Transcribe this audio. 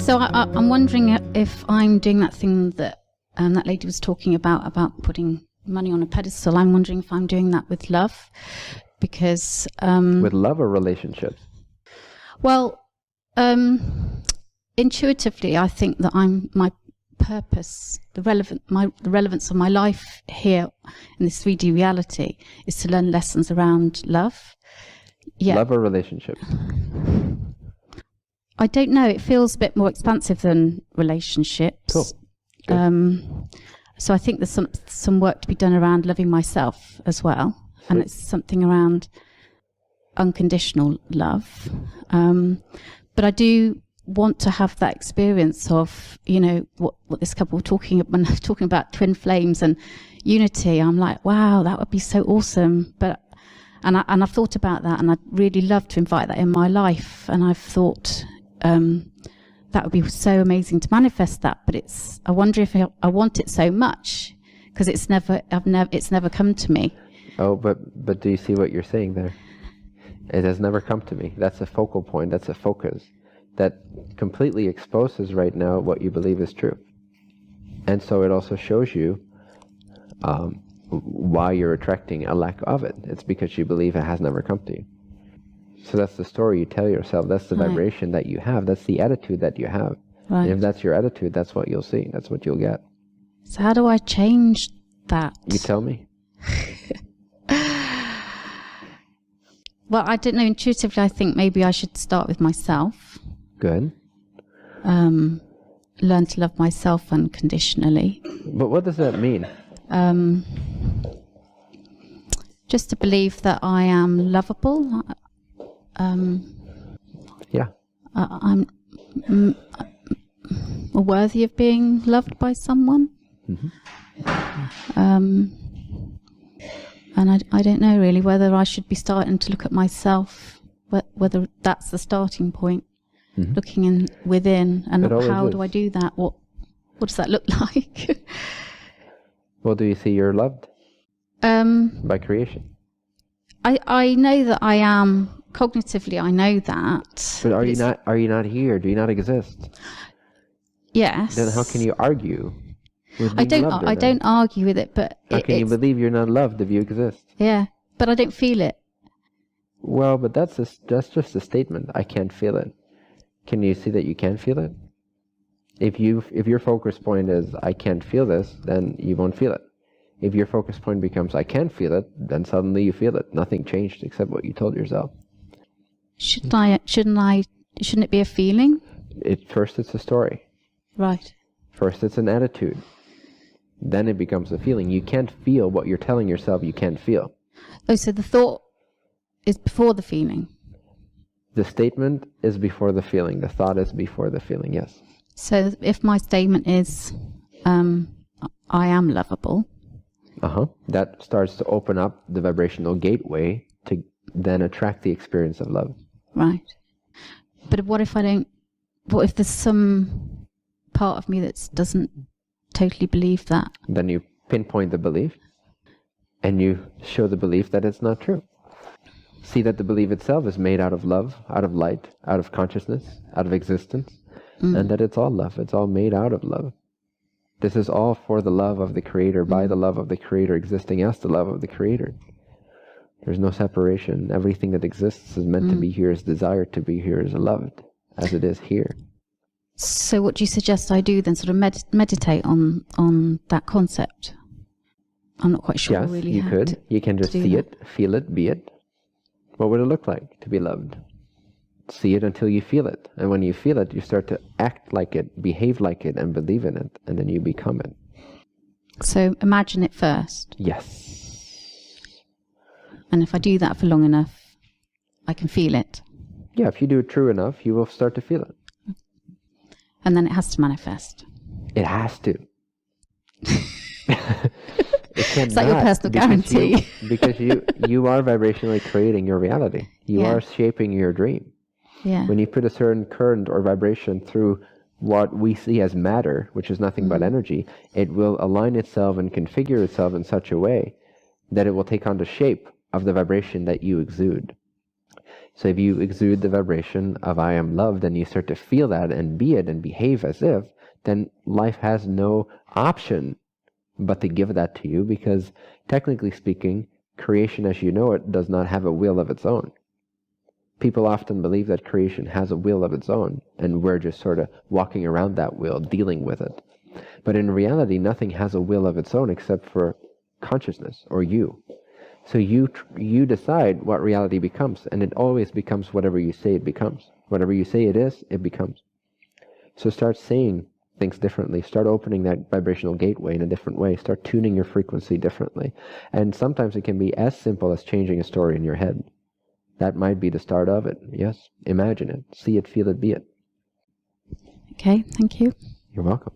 So I'm wondering if I'm doing that thing that that lady was talking about putting money on a pedestal. I'm wondering if I'm doing that with love, because with love or relationships? Well, intuitively, I think that my purpose, the relevance of my life here in this 3D reality is to learn lessons around love. Yeah. Love or relationships? I don't know. It feels a bit more expansive than relationships. Cool. So I think there's some work to be done around loving myself as well. Sweet. And it's something around unconditional love. But I do want to have that experience of, you know, what this couple were talking about twin flames and unity. I'm like, wow, that would be so awesome. And I've thought about that, and I'd really love to invite that in my life. And I've thought that would be so amazing to manifest that. But I wonder if I want it so much, because it's never come to me. Oh, but do you see what you're saying there? It has never come to me. That's a focal point. That's a focus that completely exposes right now what you believe is true. And so it also shows you why you're attracting a lack of it. It's because you believe it has never come to you. So that's the story you tell yourself. That's the vibration that you have. That's the attitude that you have. Right. And if that's your attitude, that's what you'll see. That's what you'll get. So how do I change that? You tell me. Well, I don't know. Intuitively, I think maybe I should start with myself. Good. Learn to love myself unconditionally. But what does that mean? Just to believe that I am lovable. Yeah. I'm worthy of being loved by someone. Mm-hmm. And I don't know really whether I should be starting to look at myself, whether that's the starting point. Mm-hmm. Looking within, and how is. do I do that? What does that look like? Well, do you see you're loved? By creation. I know that I am cognitively. I know that. But are you not here? Do you not exist? Yes. Then how can you argue with I being loved? I don't argue with it, but how can you believe you're not loved if you exist? Yeah, but I don't feel it. Well, but that's just a statement. I can't feel it. Can you see that you can feel it? If your focus point is I can't feel this, then you won't feel it. If your focus point becomes I can feel it, then suddenly you feel it. Nothing changed except what you told yourself. Shouldn't it be a feeling? First it's a story. Right. First it's an attitude. Then it becomes a feeling. You can't feel what you're telling yourself you can't feel. Oh, so the thought is before the feeling. The statement is before the feeling. The thought is before the feeling, yes. So if my statement is, I am lovable. That starts to open up the vibrational gateway to then attract the experience of love. Right. But what if there's some part of me that doesn't totally believe that? Then you pinpoint the belief and you show the belief that it's not true. See that the belief itself is made out of love, out of light, out of consciousness, out of existence, and that it's all love. It's all made out of love. This is all for the love of the Creator, by the love of the Creator, existing as the love of the Creator. There's no separation. Everything that exists is meant to be here, is desired to be here, is loved, as it is here. So what do you suggest I do then? Sort of meditate on that concept? I'm not quite sure. Yes, really you could. You can just see it, feel it, be it. What would it look like to be loved? See it until you feel it. And when you feel it, you start to act like it, behave like it, and believe in it. And then you become it. So imagine it first. Yes. And if I do that for long enough, I can feel it. Yeah, if you do it true enough, you will start to feel it. And then it has to manifest. It has to. It's like your personal guarantee. Because you are vibrationally creating your reality. You are shaping your dream. Yeah. When you put a certain current or vibration through what we see as matter, which is nothing but energy, it will align itself and configure itself in such a way that it will take on the shape of the vibration that you exude. So if you exude the vibration of I am loved and you start to feel that and be it and behave as if, then life has no option but to give that to you, because technically speaking, creation as you know it does not have a will of its own. People often believe that creation has a will of its own, and we're just sort of walking around that will, dealing with it. But in reality, nothing has a will of its own except for consciousness, or you. So you decide what reality becomes, and it always becomes whatever you say it becomes. Whatever you say it is, it becomes. So start saying things differently. Start opening that vibrational gateway in a different way. Start tuning your frequency differently. And sometimes it can be as simple as changing a story in your head. That might be the start of it. Yes, imagine it. See it, feel it, be it. Okay, thank you. You're welcome.